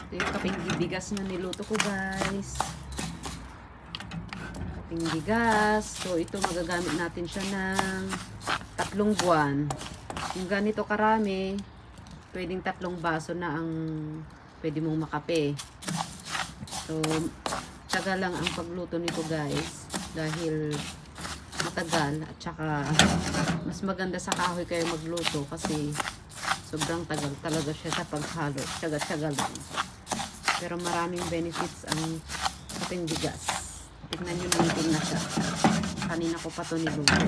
Ito yung kaping bigas na niluto ko, guys. Kaping bigas. So, ito magagamit natin siya ng 3 buwan. Yung ganito karami, pwedeng 3 baso na ang pwede mong makape. So, tiyaga lang ang pagluto nito, guys. Dahil matagal at saka mas maganda sa kahoy kayo magluto kasi sobrang tagal talaga siya sa paghalo. Tiyaga-tiyaga lang. Pero maraming benefits ang kaping bigas. Tignan nyo, nanitin na siya. Kanina ko pa to niluto.